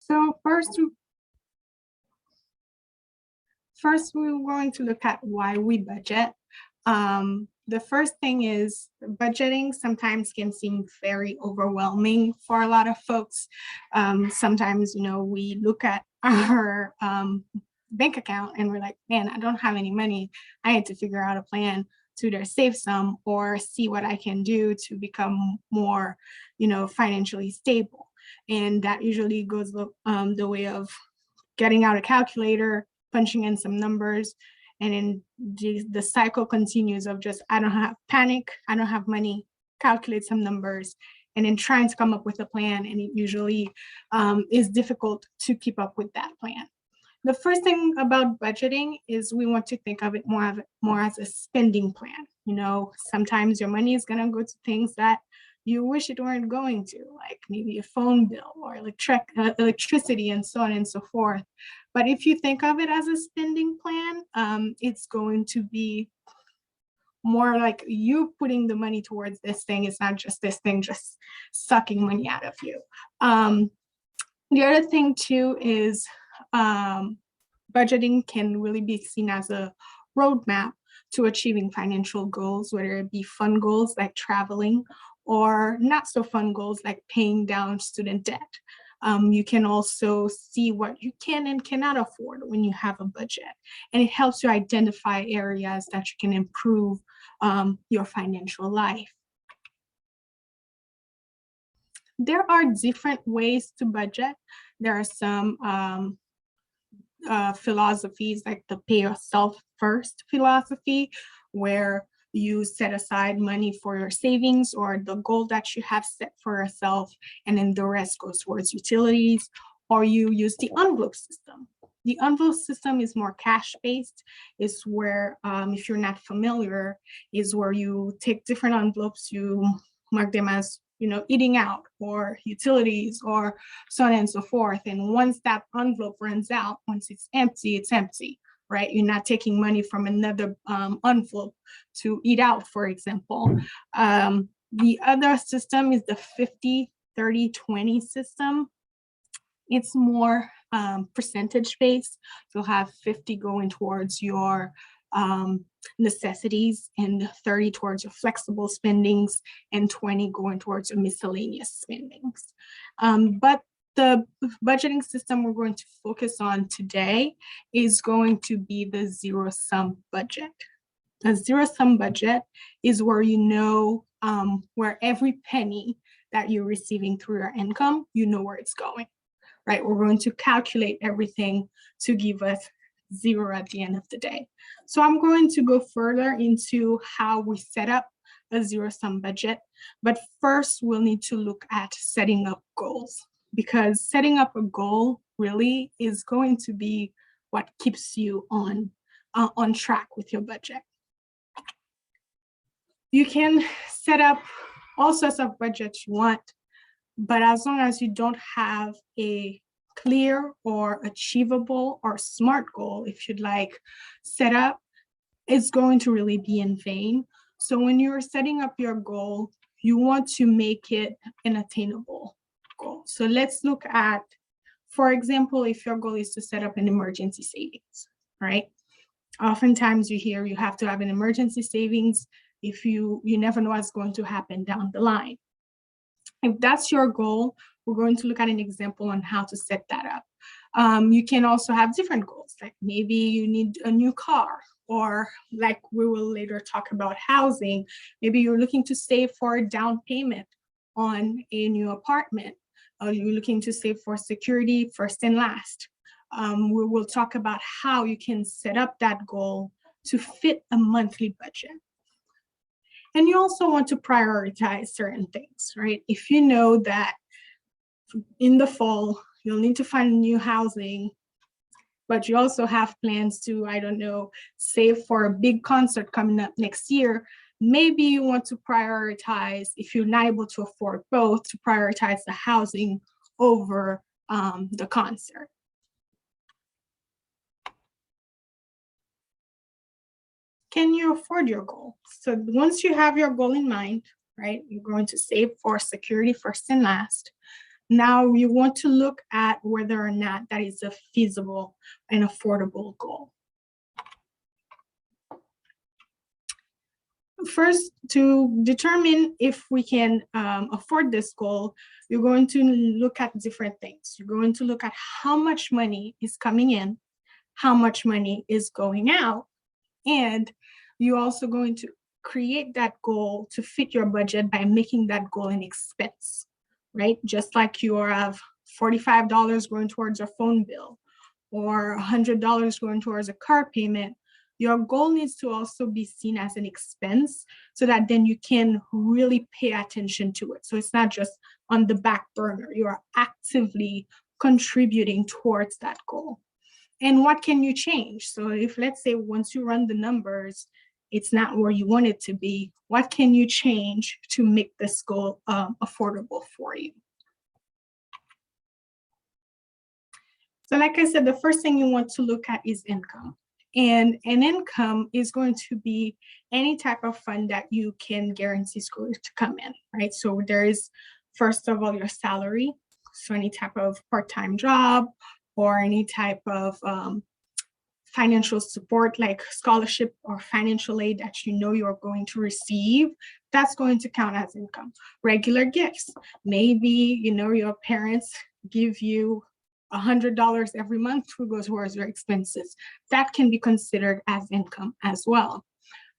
So first we're going to look at why we budget. The first thing is budgeting sometimes can seem very overwhelming for a lot of folks. Sometimes, we look at our bank account and we're like, man, I don't have any money. I need to figure out a plan to either save some or see what I can do to become more, financially stable. And that usually goes the way of getting out a calculator, punching in some numbers, and then the cycle continues of just, I don't have panic, I don't have money, calculate some numbers, and then trying to come up with a plan. And it usually is difficult to keep up with that plan. The first thing about budgeting is we want to think of it more as a spending plan. Sometimes your money is going to go to things that you wish it weren't going to, like maybe a phone bill or electricity and so on and so forth. But if you think of it as a spending plan, it's going to be more like you putting the money towards this thing. It's not just this thing just sucking money out of you. The other thing too is budgeting can really be seen as a roadmap to achieving financial goals, whether it be fun goals like traveling or not so fun goals like paying down student debt. You can also see what you can and cannot afford when you have a budget, and it helps you identify areas that you can improve your financial life. There are different ways to budget. There are some philosophies like the pay yourself first philosophy, where you set aside money for your savings or the goal that you have set for yourself, and then the rest goes towards utilities, or you use the envelope system. The envelope system is more cash-based. It's where, if you're not familiar, is where you take different envelopes, you mark them as eating out or utilities or so on and so forth. And once that envelope runs out, once it's empty, right? You're not taking money from another envelope to eat out, for example. The other system is the 50-30-20 system. It's more percentage based. You'll have 50 going towards your necessities, and 30 towards your flexible spendings, and 20 going towards your miscellaneous spendings. But the budgeting system we're going to focus on today is going to be the zero-sum budget. A zero-sum budget is where where every penny that you're receiving through your income, where it's going, right? We're going to calculate everything to give us zero at the end of the day. So I'm going to go further into how we set up a zero-sum budget. But first, we'll need to look at setting up goals, because setting up a goal really is going to be what keeps you on track with your budget. You can set up all sorts of budgets you want, but as long as you don't have a clear or achievable or SMART goal, if you'd like, set up, it's going to really be in vain. So when you're setting up your goal, you want to make it an attainable goal. So let's look at, for example, if your goal is to set up an emergency savings, right? Oftentimes you hear you have to have an emergency savings if you never know what's going to happen down the line. If that's your goal, we're going to look at an example on how to set that up. You can also have different goals, like maybe you need a new car, or like we will later talk about housing. Maybe you're looking to save for a down payment on a new apartment. You're looking to save for security first and last. We will talk about how you can set up that goal to fit a monthly budget. And you also want to prioritize certain things, right? If you know that in the fall, you'll need to find new housing, but you also have plans to, I don't know, save for a big concert coming up next year, maybe you want to prioritize, if you're not able to afford both, to prioritize the housing over the concert. Can you afford your goal? So once you have your goal in mind, right, you're going to save for security first and last. Now you want to look at whether or not that is a feasible and affordable goal. First, to determine if we can afford this goal, you're going to look at different things. You're going to look at how much money is coming in, how much money is going out, and you're also going to create that goal to fit your budget by making that goal an expense, right? Just like you have $45 going towards a phone bill or $100 going towards a car payment, your goal needs to also be seen as an expense so that then you can really pay attention to it. So it's not just on the back burner, you are actively contributing towards that goal. And what can you change? So if, let's say, once you run the numbers, it's not where you want it to be, what can you change to make this goal affordable for you? So like I said, the first thing you want to look at is income. And an income is going to be any type of fund that you can guarantee is going to come in, right? So there is, first of all, your salary. So any type of part-time job or any type of financial support like scholarship or financial aid that you know you're going to receive, that's going to count as income. Regular gifts, maybe your parents give you $100 every month to go towards your expenses. That can be considered as income as well.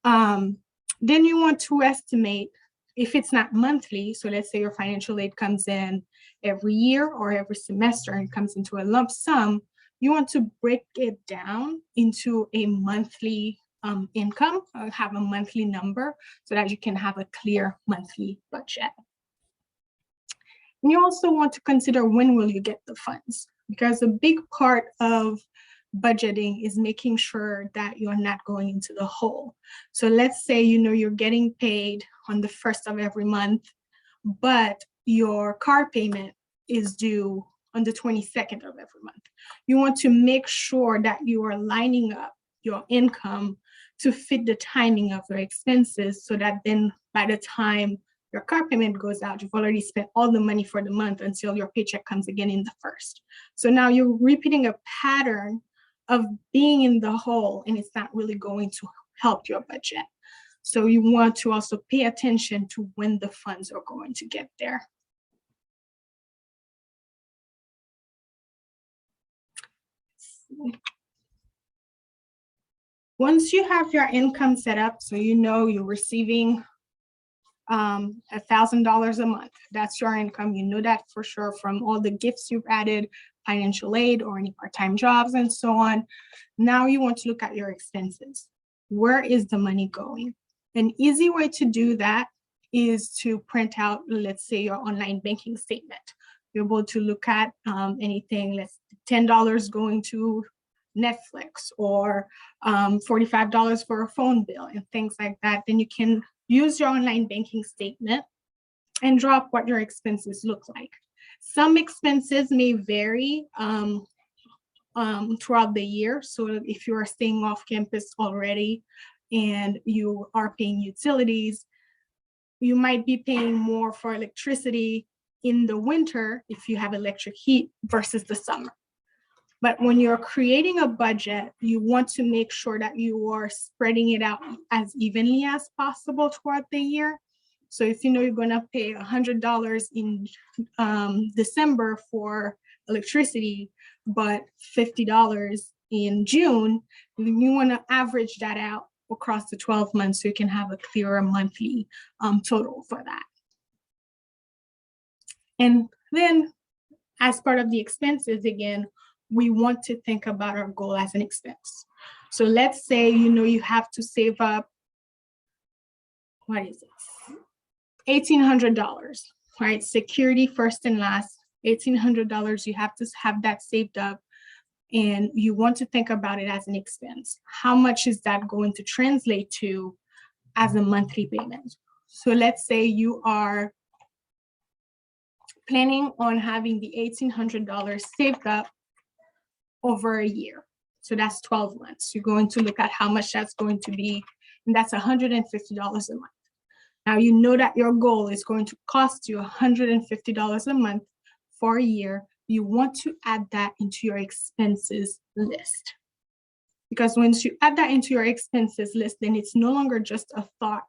Then you want to estimate if it's not monthly. So let's say your financial aid comes in every year or every semester and comes into a lump sum. You want to break it down into a monthly income, or have a monthly number so that you can have a clear monthly budget. And you also want to consider when will you get the funds, because a big part of budgeting is making sure that you're not going into the hole. So let's say you're getting paid on the first of every month, but your car payment is due on the 22nd of every month. You want to make sure that you are lining up your income to fit the timing of your expenses so that then by the time your car payment goes out, you've already spent all the money for the month until your paycheck comes again in the first. So now you're repeating a pattern of being in the hole, and it's not really going to help your budget. So you want to also pay attention to when the funds are going to get there. Once you have your income set up, so you're receiving $1,000 a month, that's your income. You know that for sure from all the gifts you've added, financial aid or any part-time jobs and so on. Now you want to look at your expenses. Where is the money going? An easy way to do that is to print out, let's say, your online banking statement. You're able to look at anything, let's $10 going to Netflix or $45 for a phone bill and things like that. Then you can use your online banking statement and draw up what your expenses look like. Some expenses may vary throughout the year. So if you are staying off campus already and you are paying utilities, you might be paying more for electricity in the winter if you have electric heat versus the summer. But when you're creating a budget, you want to make sure that you are spreading it out as evenly as possible throughout the year. So if you're going to pay $100 in December for electricity, but $50 in June, you want to average that out across the 12 months so you can have a clearer monthly total for that. And then as part of the expenses, again, we want to think about our goal as an expense. So let's say, you have to save up, what is it? $1,800, right? Security first and last, $1,800, you have to have that saved up, and you want to think about it as an expense. How much is that going to translate to as a monthly payment? So let's say you are planning on having the $1,800 saved up over a year. So that's 12 months. You're going to look at how much that's going to be, and that's $150 a month. Now you know that your goal is going to cost you $150 a month for a year, you want to add that into your expenses list. Because once you add that into your expenses list, then it's no longer just a thought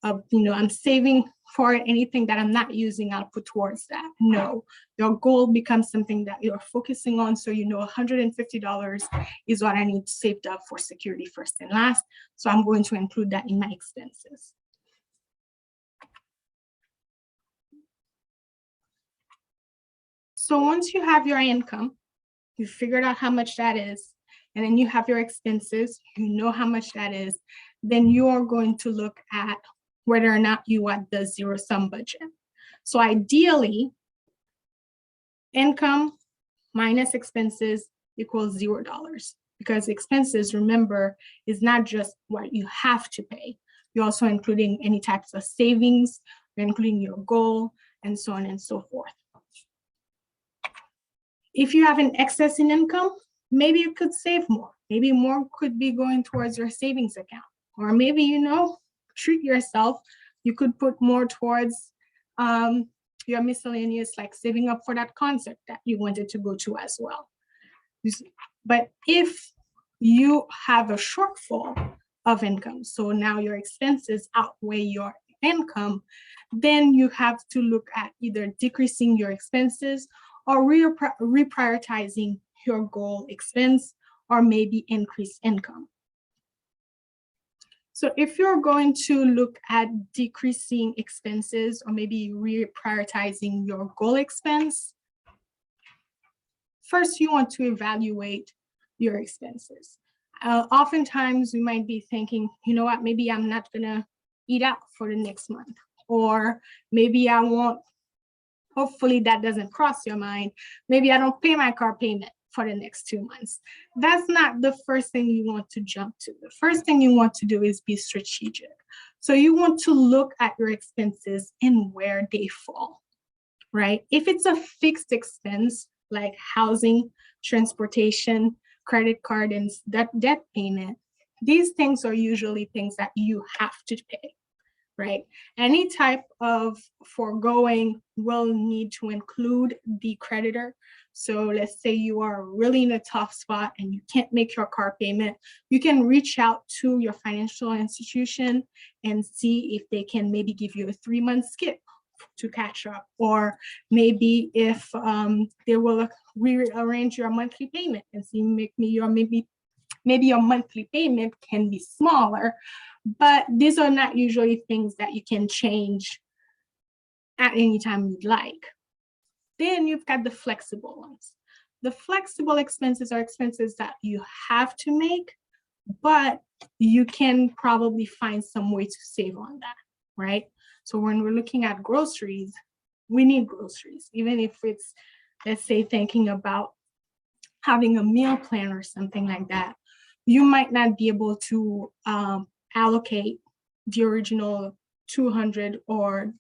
of, I'm saving for anything that I'm not using, I'll put towards that. No, your goal becomes something that you're focusing on. So $150 is what I need saved up for security first and last. So I'm going to include that in my expenses. So once you have your income, you figured out how much that is, and then you have your expenses, you know how much that is, then you're going to look at whether or not you want the zero-sum budget. So ideally, income minus expenses equals $0, because expenses, remember, is not just what you have to pay. You're also including any types of savings, you're including your goal, and so on and so forth. If you have an excess in income, maybe you could save more. Maybe more could be going towards your savings account. Or maybe, treat yourself. You could put more towards your miscellaneous, like saving up for that concert that you wanted to go to as well. But if you have a shortfall of income, so now your expenses outweigh your income, then you have to look at either decreasing your expenses or reprioritizing your goal expense, or maybe increase income. So if you're going to look at decreasing expenses or maybe reprioritizing your goal expense, first you want to evaluate your expenses. Oftentimes you might be thinking, maybe I'm not gonna eat out for the next month, or maybe I won't. Hopefully that doesn't cross your mind. Maybe I don't pay my car payment for the next 2 months. That's not the first thing you want to jump to. The first thing you want to do is be strategic. So you want to look at your expenses and where they fall, right? If it's a fixed expense like housing, transportation, credit card, and debt payment, these things are usually things that you have to pay. Right? Any type of foregoing will need to include the creditor. So let's say you are really in a tough spot and you can't make your car payment, you can reach out to your financial institution and see if they can maybe give you a 3-month skip to catch up, or maybe if they will rearrange your monthly payment and see maybe your monthly payment can be smaller, but these are not usually things that you can change at any time you'd like. Then you've got the flexible ones. The flexible expenses are expenses that you have to make, but you can probably find some way to save on that, right? So when we're looking at groceries, we need groceries, even if it's, let's say, thinking about having a meal plan or something like that. You might not be able to allocate the original $200 or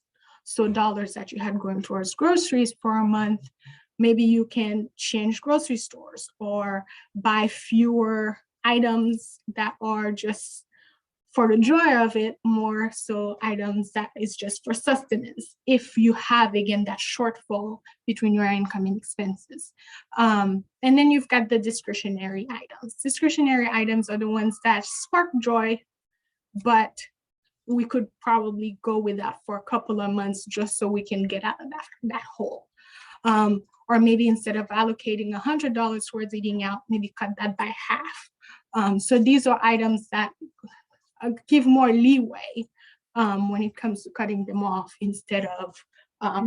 so that you had going towards groceries for a month. Maybe you can change grocery stores or buy fewer items that are just for the joy of it, more so items that is just for sustenance, if you have, again, that shortfall between your income and expenses. And then you've got the discretionary items. Discretionary items are the ones that spark joy, but we could probably go with that for a couple of months just so we can get out of that hole. Or maybe instead of allocating $100 towards eating out, maybe cut that by half. So these are items that give more leeway when it comes to cutting them off, instead of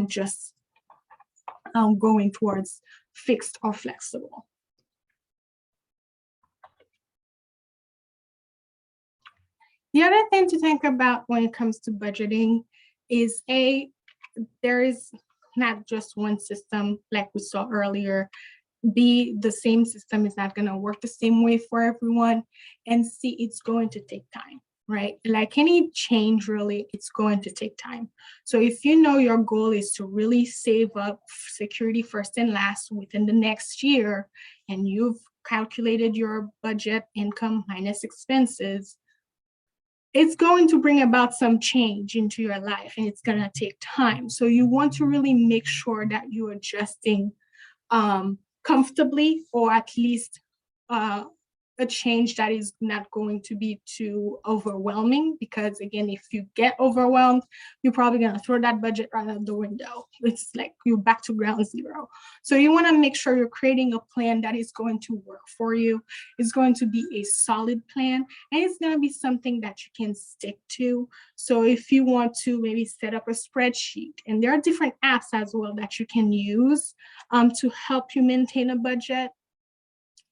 just going towards fixed or flexible. The other thing to think about when it comes to budgeting is there is not just one system like we saw earlier. B, the same system is not going to work the same way for everyone. And C, it's going to take time, right? Like any change, really, it's going to take time. So if you know your goal is to really save up security first and last within the next year, and you've calculated your budget income minus expenses, it's going to bring about some change into your life, and it's going to take time. So you want to really make sure that you're adjusting comfortably, or at least a change that is not going to be too overwhelming, because again, if you get overwhelmed, you're probably going to throw that budget right out the window. It's like you're back to ground zero. So you want to make sure you're creating a plan that is going to work for you. It's going to be a solid plan, and it's going to be something that you can stick to. So if you want to maybe set up a spreadsheet, and there are different apps as well that you can use to help you maintain a budget,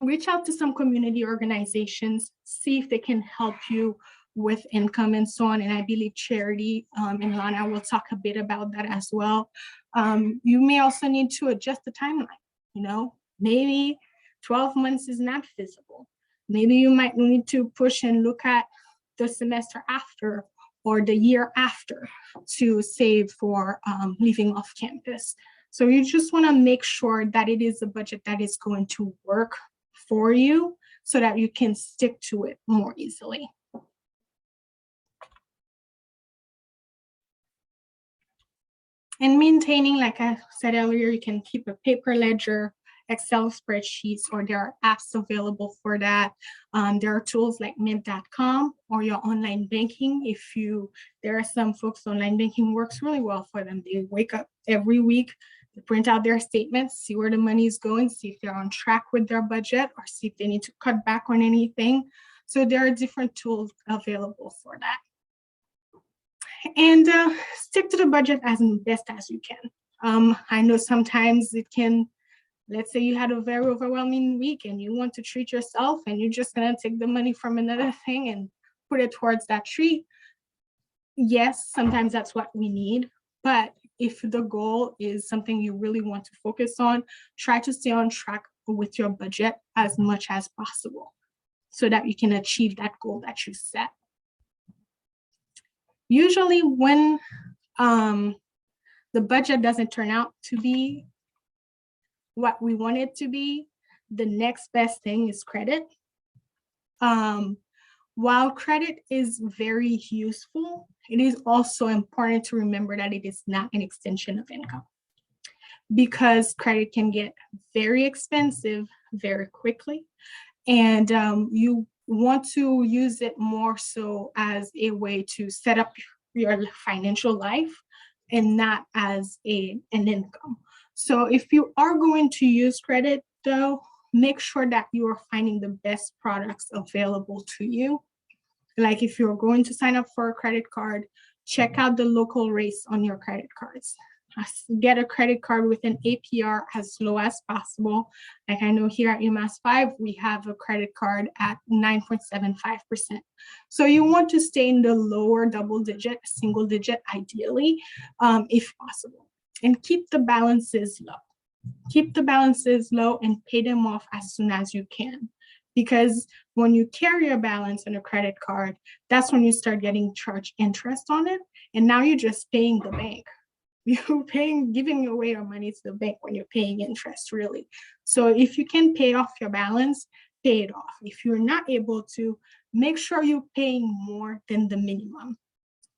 reach out to some community organizations, see if they can help you with income and so on. And I believe Charity and Elana will talk a bit about that as well. You may also need to adjust the timeline. You know, maybe 12 months is not feasible. Maybe you might need to push and look at the semester after or the year after to save for leaving off campus. So you just want to make sure that it is a budget that is going to work for you so that you can stick to it more easily. And maintaining, like I said earlier, you can keep a paper ledger, Excel spreadsheets, or there are apps available for that. There are tools like mint.com or your online banking. There are some folks, online banking works really well for them. They wake up every week, they print out their statements, see where the money is going, see if they're on track with their budget, or see if they need to cut back on anything. So there are different tools available for that. And stick to the budget as best as you can. I know sometimes it can, let's say you had a very overwhelming week and you want to treat yourself, and you're just gonna take the money from another thing and put it towards that treat. Yes, sometimes that's what we need, but if the goal is something you really want to focus on, try to stay on track with your budget as much as possible so that you can achieve that goal that you set. Usually when the budget doesn't turn out to be what we want it to be, the next best thing is credit. While credit is very useful, it is also important to remember that it is not an extension of income, because credit can get very expensive very quickly, and you want to use it more so as a way to set up your financial life and not as an income. So if you are going to use credit, though, make sure that you are finding the best products available to you. Like if you're going to sign up for a credit card, check out the local rates on your credit cards. Get a credit card with an APR as low as possible. Like I know here at UMassFive, we have a credit card at 9.75%. So you want to stay in the lower double digit, single digit ideally, if possible. And keep the balances low. Keep the balances low and pay them off as soon as you can. Because when you carry a balance on a credit card, that's when you start getting charged interest on it. And now you're just paying the bank. You're giving away your money to the bank when you're paying interest, really. So if you can pay off your balance, pay it off. If you're not able to, make sure you're paying more than the minimum.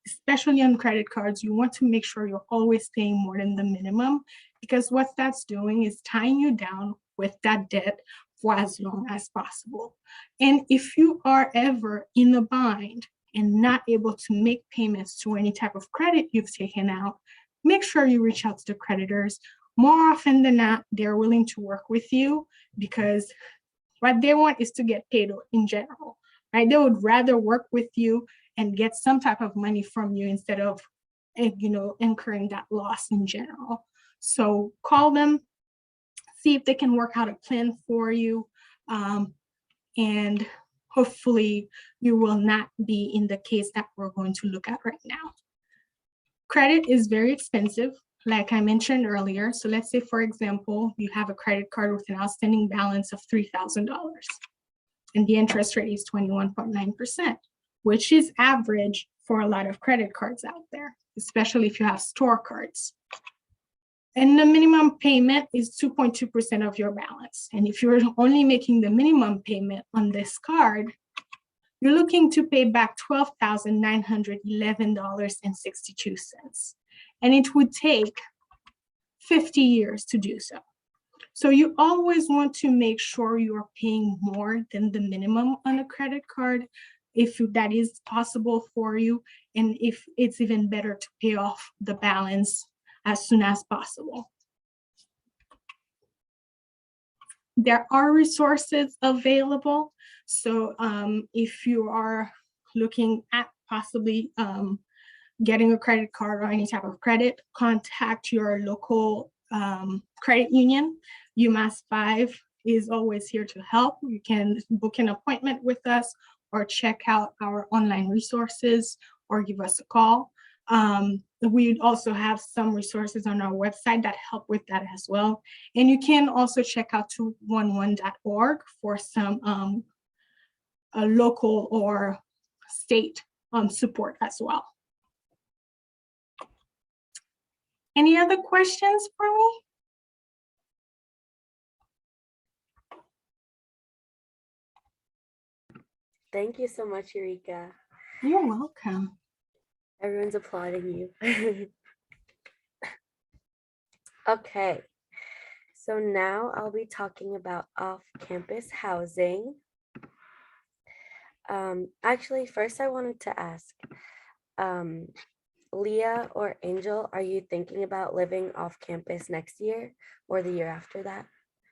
Especially on credit cards, you want to make sure you're always paying more than the minimum, because what that's doing is tying you down with that debt for as long as possible. And if you are ever in a bind and not able to make payments to any type of credit you've taken out, make sure you reach out to the creditors. More often than not, they're willing to work with you, because what they want is to get paid in general, right? They would rather work with you and get some type of money from you instead of, incurring that loss in general. So call them, see if they can work out a plan for you, and hopefully you will not be in the case that we're going to look at right now. Credit is very expensive, like I mentioned earlier. So let's say, for example, you have a credit card with an outstanding balance of $3,000, and the interest rate is 21.9%, which is average for a lot of credit cards out there, especially if you have store cards. And the minimum payment is 2.2% of your balance. And if you're only making the minimum payment on this card, you're looking to pay back $12,911.62. And it would take 50 years to do so. So you always want to make sure you're paying more than the minimum on a credit card, if that is possible for you, and if it's even better to pay off the balance as soon as possible. There are resources available. So if you are looking at possibly getting a credit card or any type of credit, contact your local credit union. UMassFive is always here to help. You can book an appointment with us or check out our online resources or give us a call. We also have some resources on our website that help with that as well. And you can also check out 211.org for some local or state support as well. Any other questions for me? Thank you so much, Eurika. You're welcome. Everyone's applauding you. Okay, so now I'll be talking about off-campus housing. Actually, first I wanted to ask, Leah or Angel, are you thinking about living off campus next year or the year after that?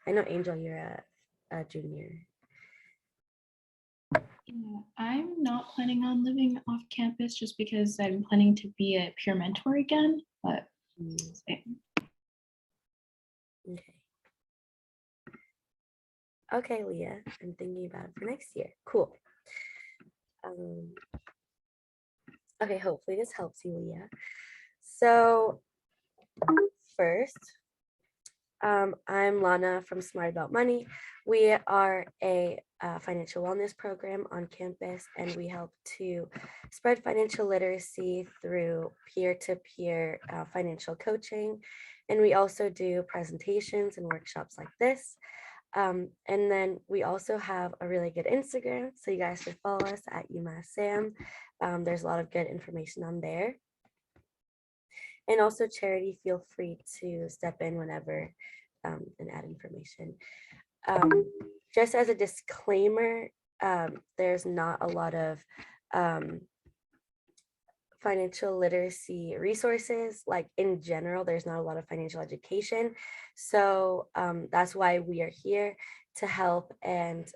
I know, Angel, you're a junior. Yeah, I'm not planning on living off campus just because I'm planning to be a peer mentor again, but Okay. Okay, Leah, I'm thinking about it for next year. Cool. Okay, hopefully this helps you, Leah. So first, I'm Lana from Smart About Money. We are a financial wellness program on campus, and we help to spread financial literacy through peer-to-peer financial coaching. And we also do presentations and workshops like this. And then we also have a really good Instagram, so you guys should follow us at UMassSam. There's a lot of good information on there. And also Charity, feel free to step in whenever and add information. Just as a disclaimer, there's not a lot of financial literacy resources. Like in general, there's not a lot of financial education. So that's why we are here to help. And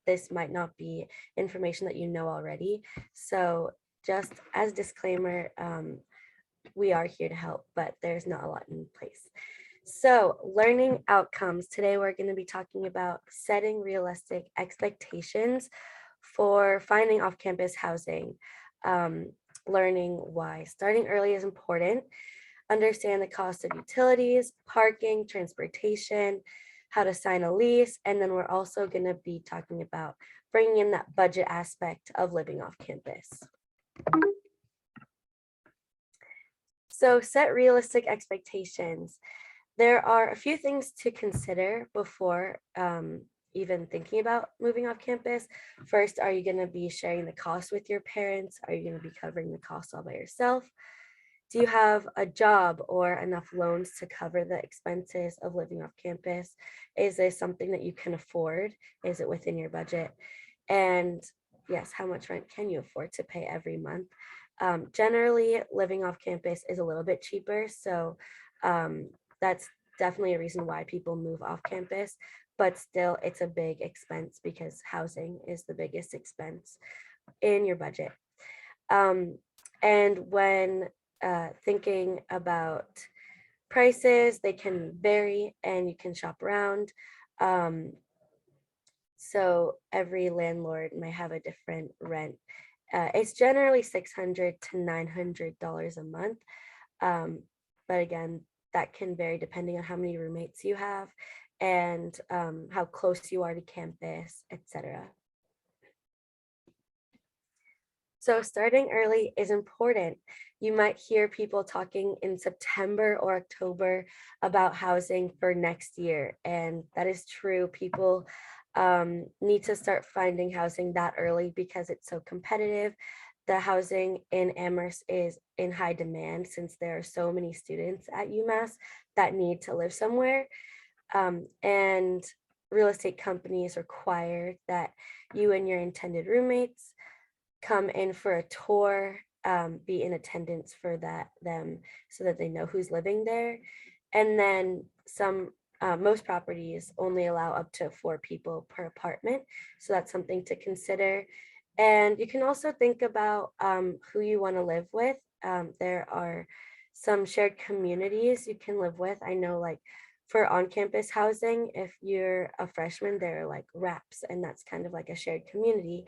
this might not be information that you know already. So just as a disclaimer, we are here to help, but there's not a lot in place. So learning outcomes. Today, we're going to be talking about setting realistic expectations for finding off-campus housing, learning why starting early is important, understand the cost of utilities, parking, transportation, how to sign a lease, and then we're also going to be talking about bringing in that budget aspect of living off campus. So set realistic expectations. There are a few things to consider before even thinking about moving off campus. First, are you going to be sharing the cost with your parents? Are you going to be covering the cost all by yourself? Do you have a job or enough loans to cover the expenses of living off campus? Is this something that you can afford? Is it within your budget? And yes, how much rent can you afford to pay every month? Generally, living off campus is a little bit cheaper. So that's definitely a reason why people move off campus, but still it's a big expense because housing is the biggest expense in your budget. And when thinking about prices, they can vary and you can shop around. So every landlord might have a different rent. It's generally $600 to $900 a month. But again, that can vary depending on how many roommates you have and how close you are to campus, etc. So starting early is important. You might hear people talking in September or October about housing for next year, and that is true. People need to start finding housing that early because it's so competitive. The housing in Amherst is in high demand since there are so many students at UMass that need to live somewhere. And real estate companies require that you and your intended roommates come in for a tour, be in attendance for them so that they know who's living there. And then most properties only allow up to 4 people per apartment. So that's something to consider. And you can also think about who you want to live with. There are some shared communities you can live with. I know, like, for on-campus housing, if you're a freshman, there are like reps, and that's kind of like a shared community.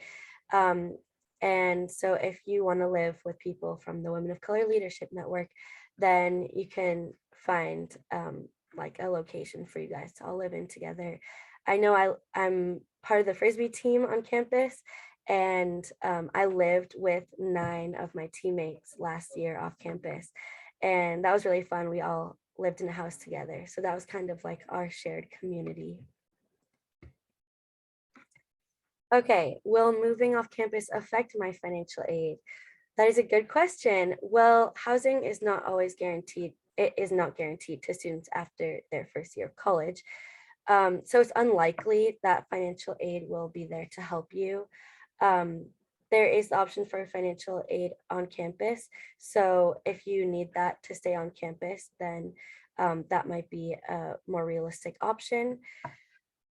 And so if you want to live with people from the Women of Color Leadership Network, then you can find like a location for you guys to all live in together. I know I'm part of the Frisbee team on campus, and I lived with 9 of my teammates last year off campus, and that was really fun. We all lived in a house together. So that was kind of like our shared community. Okay, will moving off campus affect my financial aid? That is a good question. Well, housing is not always guaranteed. It is not guaranteed to students after their first year of college. So it's unlikely that financial aid will be there to help you. There is the option for financial aid on campus. So if you need that to stay on campus, then that might be a more realistic option.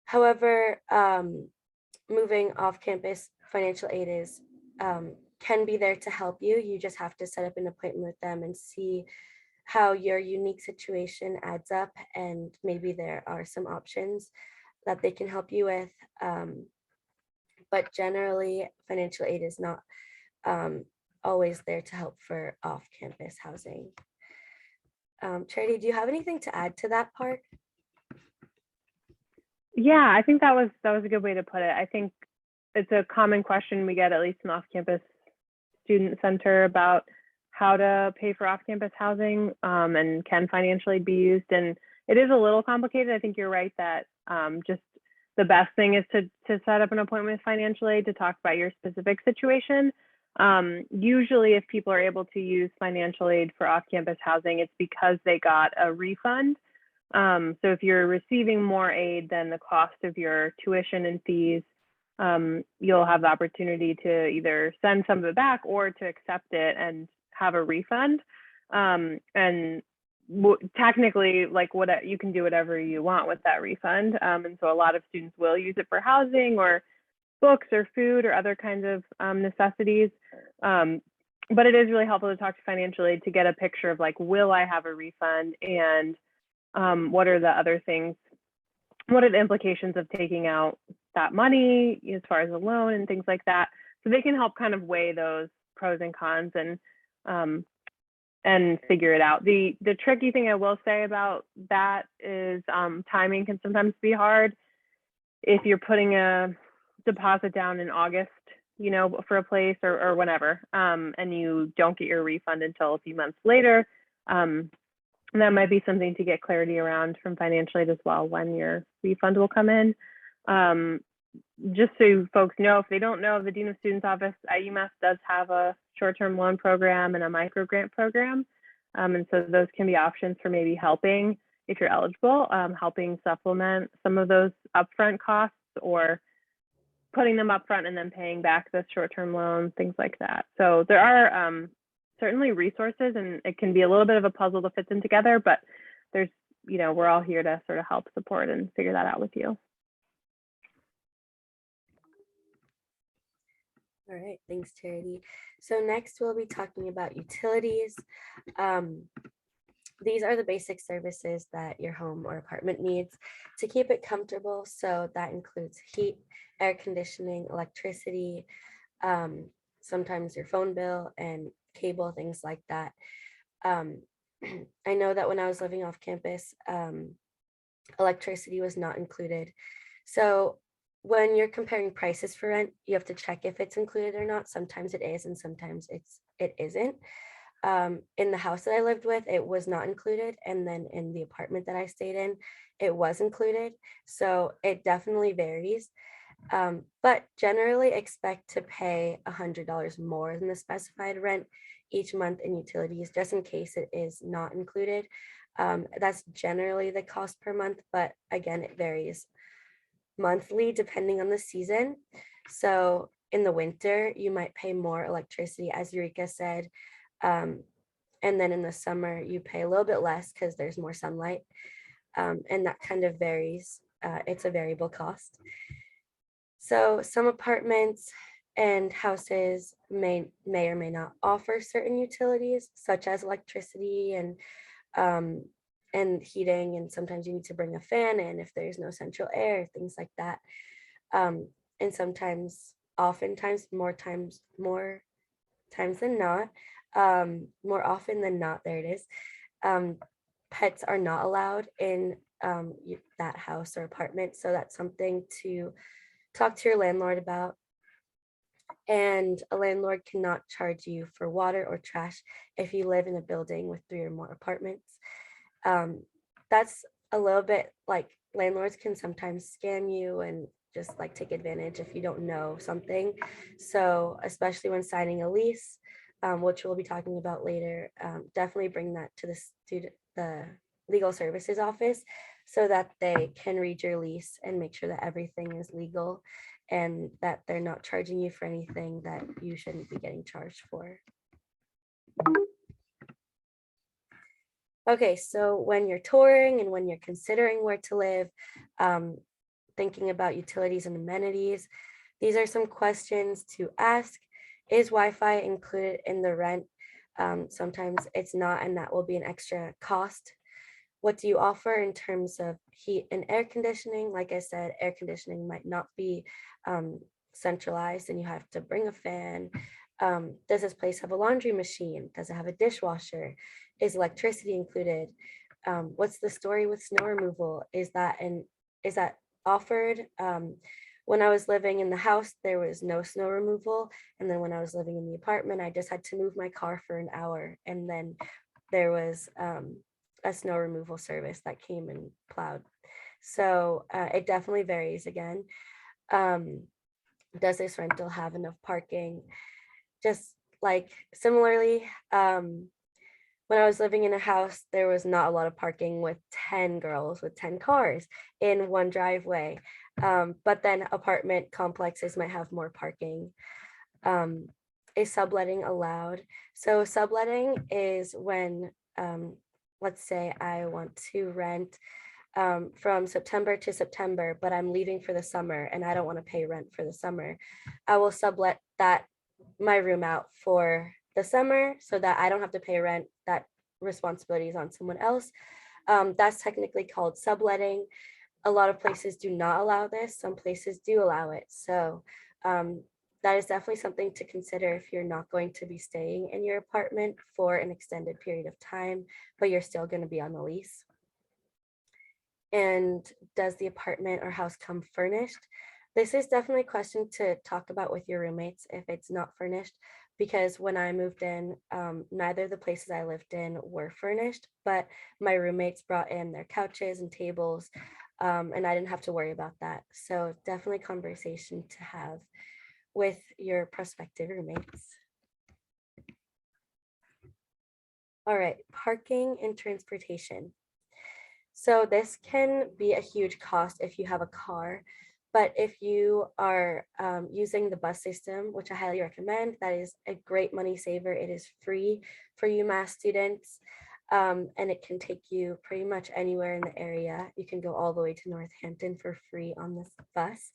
However, moving off campus, financial aid is can be there to help you. You just have to set up an appointment with them and see how your unique situation adds up, and maybe there are some options that they can help you with. But generally, financial aid is not always there to help for off-campus housing. Charity, do you have anything to add to that part? Yeah, I think that was a good way to put it. I think it's a common question we get, at least in off-campus student center, about how to pay for off-campus housing and can financial aid be used. And it is a little complicated. I think you're right that just the best thing is to set up an appointment with financial aid to talk about your specific situation. Usually if people are able to use financial aid for off-campus housing, it's because they got a refund. So if you're receiving more aid than the cost of your tuition and fees, you'll have the opportunity to either send some of it back or to accept it and have a refund. And technically, like, you can do whatever you want with that refund. And so a lot of students will use it for housing or books or food or other kinds of necessities. But it is really helpful to talk to financial aid to get a picture of, like, will I have a refund, and what are the other things, what are the implications of taking out that money as far as a loan and things like that. So they can help kind of weigh those pros and cons and figure it out. The tricky thing I will say about that is timing can sometimes be hard. If you're putting a deposit down in August, for a place or whenever, and you don't get your refund until a few months later, that might be something to get clarity around from financial aid as well, when your refund will come in. Just so folks know, if they don't know, the Dean of Students Office at UMass does have a short-term loan program and a micro grant program. And so those can be options for maybe helping, if you're eligible, helping supplement some of those upfront costs, or putting them upfront and then paying back the short-term loans, things like that. So there are certainly resources, and it can be a little bit of a puzzle to fit them together, but there's, we're all here to sort of help support and figure that out with you. All right, thanks, Charity. So next we'll be talking about utilities. These are the basic services that your home or apartment needs to keep it comfortable. So that includes heat, air conditioning, electricity, sometimes your phone bill and cable, things like that. I know that when I was living off campus, electricity was not included. So when you're comparing prices for rent, you have to check if it's included or not. Sometimes it is, and sometimes it isn't. In the house that I lived with, it was not included. And then in the apartment that I stayed in, it was included. So it definitely varies. But generally expect to pay $100 more than the specified rent each month in utilities, just in case it is not included. That's generally the cost per month, but again, it varies monthly depending on the season. So in the winter, you might pay more electricity, as Eureka said. And then in the summer, you pay a little bit less because there's more sunlight. And that kind of varies. It's a variable cost. So some apartments and houses may or may not offer certain utilities, such as electricity and heating, and sometimes you need to bring a fan in if there's no central air, things like that. And sometimes, oftentimes, more times than not, more often than not, there it is, pets are not allowed in that house or apartment. So that's something to talk to your landlord about. And a landlord cannot charge you for water or trash if you live in a building with 3 or more apartments. That's a little bit like landlords can sometimes scam you and just like take advantage if you don't know something. So especially when signing a lease, which we'll be talking about later, definitely bring that to the legal services office so that they can read your lease and make sure that everything is legal and that they're not charging you for anything that you shouldn't be getting charged for. Okay, so when you're touring and when you're considering where to live, thinking about utilities and amenities, these are some questions to ask. Is Wi-Fi included in the rent? Sometimes it's not, and that will be an extra cost. What do you offer in terms of heat and air conditioning? Like I said, air conditioning might not be centralized and you have to bring a fan. Does this place have a laundry machine? Does it have a dishwasher? Is electricity included? What's the story with snow removal? Is that offered? When I was living in the house, there was no snow removal. And then when I was living in the apartment, I just had to move my car for an hour. And then there was a snow removal service that came and plowed. So it definitely varies again. Does this rental have enough parking? Just like similarly, when I was living in a house, there was not a lot of parking with 10 girls with 10 cars in one driveway. But then apartment complexes might have more parking. Is subletting allowed? So subletting is when, let's say I want to rent from September to September, but I'm leaving for the summer and I don't want to pay rent for the summer. I will sublet my room out for the summer so that I don't have to pay rent. That responsibility is on someone else. That's technically called subletting. A lot of places do not allow this. Some places do allow it. So that is definitely something to consider if you're not going to be staying in your apartment for an extended period of time, but you're still going to be on the lease. And does the apartment or house come furnished? This is definitely a question to talk about with your roommates if it's not furnished, because when I moved in, neither of the places I lived in were furnished, but my roommates brought in their couches and tables, and I didn't have to worry about that. So definitely a conversation to have with your prospective roommates. All right, parking and transportation. So this can be a huge cost if you have a car, but if you are using the bus system, which I highly recommend, that is a great money saver. It is free for UMass students, and it can take you pretty much anywhere in the area. You can go all the way to Northampton for free on this bus.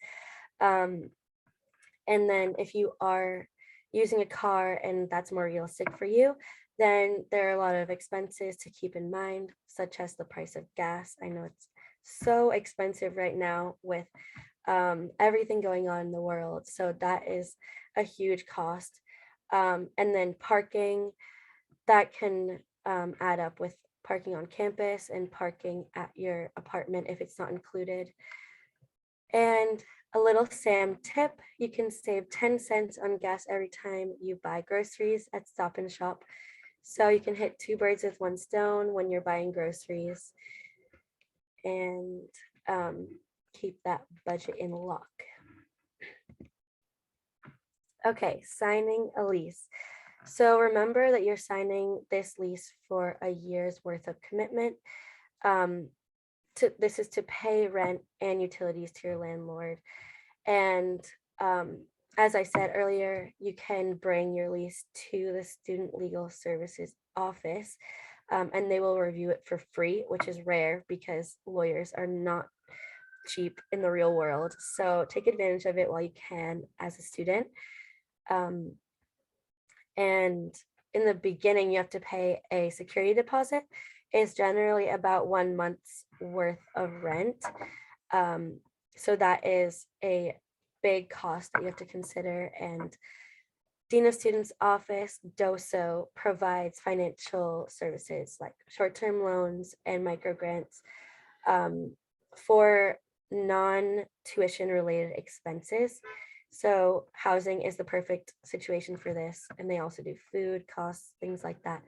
And then if you are using a car and that's more realistic for you, then there are a lot of expenses to keep in mind, such as the price of gas. I know it's so expensive right now with everything going on in the world. So that is a huge cost. And then parking, that can add up with parking on campus and parking at your apartment if it's not included. And a little Sam tip, you can save 10 cents on gas every time you buy groceries at Stop and Shop. So you can hit 2 birds with 1 stone when you're buying groceries and keep that budget in lock. Okay, signing a lease. So remember that you're signing this lease for a year's worth of commitment. This is to pay rent and utilities to your landlord. And as I said earlier, you can bring your lease to the Student Legal Services office, and they will review it for free, which is rare because lawyers are not cheap in the real world. So take advantage of it while you can as a student. And in the beginning, you have to pay a security deposit. It's generally about 1 month's worth of rent. So that is a big cost that you have to consider. And Dean of Students Office, DOSO, provides financial services like short-term loans and microgrants for non-tuition related expenses. So housing is the perfect situation for this. And they also do food costs, things like that.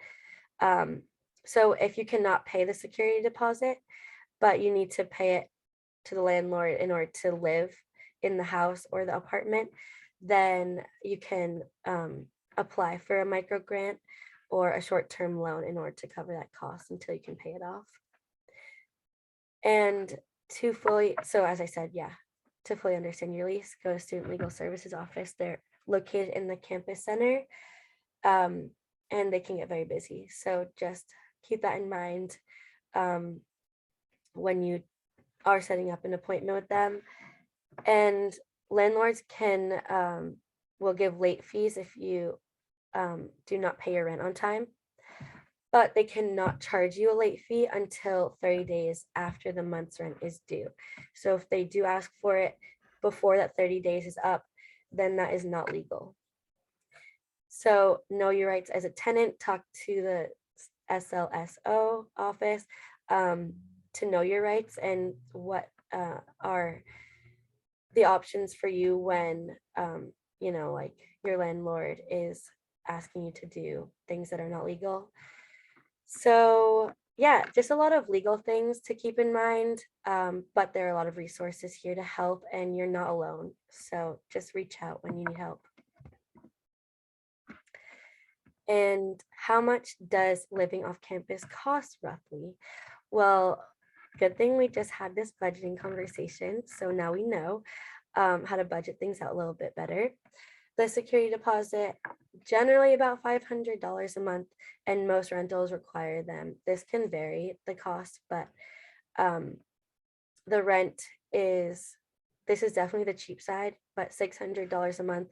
So if you cannot pay the security deposit, but you need to pay it to the landlord in order to live in the house or the apartment, then you can apply for a micro grant or a short-term loan in order to cover that cost until you can pay it off. And so as I said, to fully understand your lease, go to Student Legal Services office. They're located in the campus center, and they can get very busy. So just keep that in mind when you are setting up an appointment with them. And landlords will give late fees if you do not pay your rent on time, but they cannot charge you a late fee until 30 days after the month's rent is due. So if they do ask for it before that 30 days is up, then that is not legal. So know your rights as a tenant. Talk to the SLSO office to know your rights and what are the options for you when like your landlord is asking you to do things that are not legal. So just a lot of legal things to keep in mind, but there are a lot of resources here to help, and you're not alone. So just reach out when you need help. And how much does living off campus cost roughly? Well, good thing we just had this budgeting conversation. So now we know how to budget things out a little bit better. The security deposit, generally about $500 a month, and most rentals require them. This can vary the cost, but the rent this is definitely the cheap side, but $600 a month.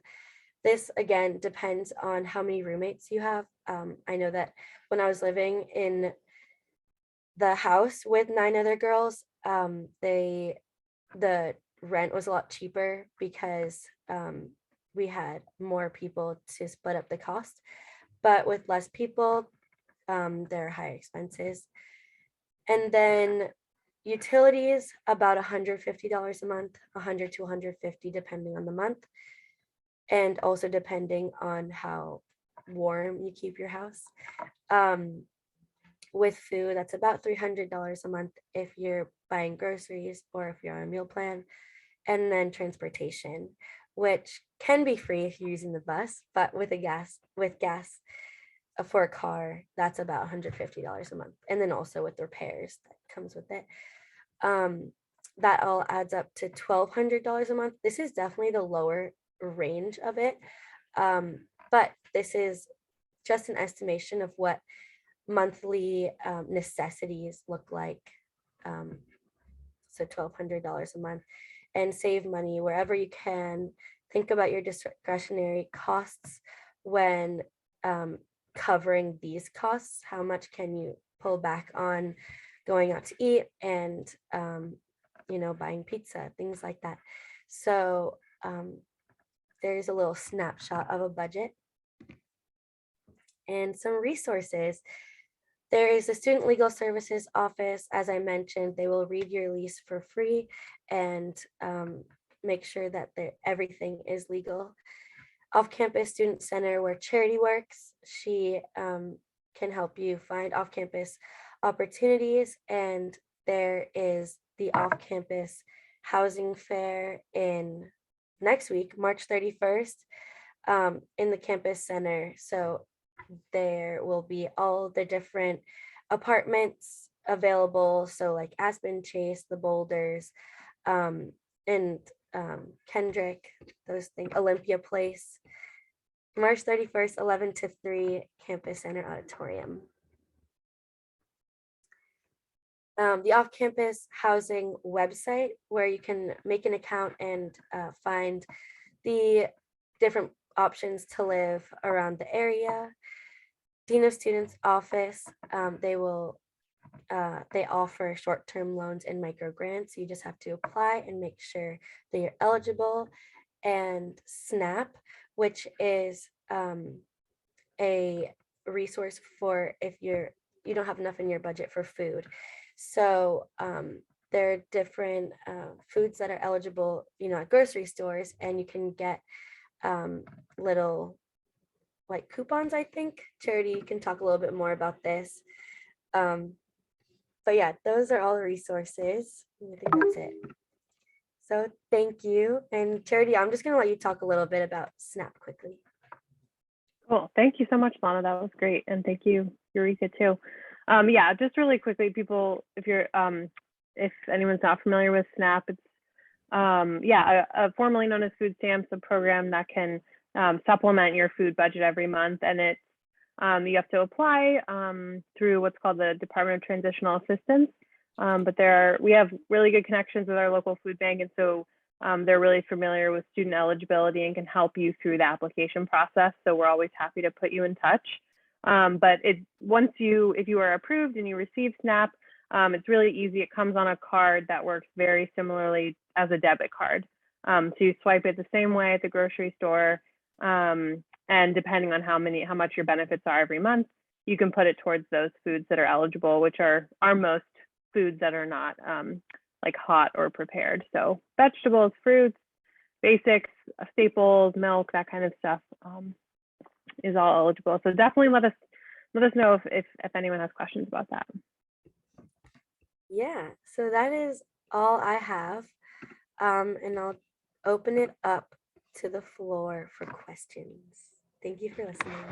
This again depends on how many roommates you have. I know that when I was living in the house with 9 other girls, the rent was a lot cheaper because we had more people to split up the cost. But with less people, there are higher expenses. And then utilities, about $150 a month, $100 to $150 depending on the month, and also depending on how warm you keep your house. With food, that's about $300 a month if you're buying groceries or if you're on a meal plan. And then transportation, which can be free if you're using the bus, but with gas for a car, that's about $150 a month. And then also with repairs that comes with it. That all adds up to $1,200 a month. This is definitely the lower range of it. But this is just an estimation of what monthly necessities look like. So $1,200 a month, and save money wherever you can. Think about your discretionary costs when covering these costs. How much can you pull back on going out to eat and buying pizza, things like that. So there's a little snapshot of a budget and some resources. There is the Student Legal Services office. As I mentioned, they will read your lease for free and make sure that everything is legal. Off-campus student center where Charity works, she can help you find off-campus opportunities. And there is the off-campus housing fair in next week, March 31st, in the campus center. So there will be all the different apartments available. So like Aspen Chase, the Boulders, and Kendrick, those things, Olympia Place, March 31st, 11 to 3, Campus Center Auditorium. The off-campus housing website, where you can make an account and find the different options to live around the area. Dean of Students Office, they offer short-term loans and micro grants. You just have to apply and make sure that you're eligible. And SNAP, which is a resource for if you don't have enough in your budget for food. So there are different foods that are eligible, at grocery stores, and you can get little like coupons, I think. Charity, you can talk a little bit more about this. But yeah, those are all the resources. I think that's it. So thank you. And Charity, I'm just going to let you talk a little bit about SNAP quickly. Cool. Thank you so much, Lana. That was great. And thank you, Eureka, too. Yeah, just really quickly, people, if anyone's not familiar with SNAP, it's formerly known as food stamps, a program that can supplement your food budget every month. And it's you have to apply through what's called the Department of Transitional Assistance. But we have really good connections with our local food bank, and so they're really familiar with student eligibility and can help you through the application process. So we're always happy to put you in touch. But if you are approved and you receive SNAP, it's really easy. It comes on a card that works very similarly as a debit card. So you swipe it the same way at the grocery store, and depending on how much your benefits are every month, you can put it towards those foods that are eligible, which are most foods that are not like hot or prepared. So vegetables, fruits, basics, staples, milk, that kind of stuff is all eligible. So definitely let us know if anyone has questions about that. Yeah, so that is all I have. And I'll open it up to the floor for questions. Thank you for listening.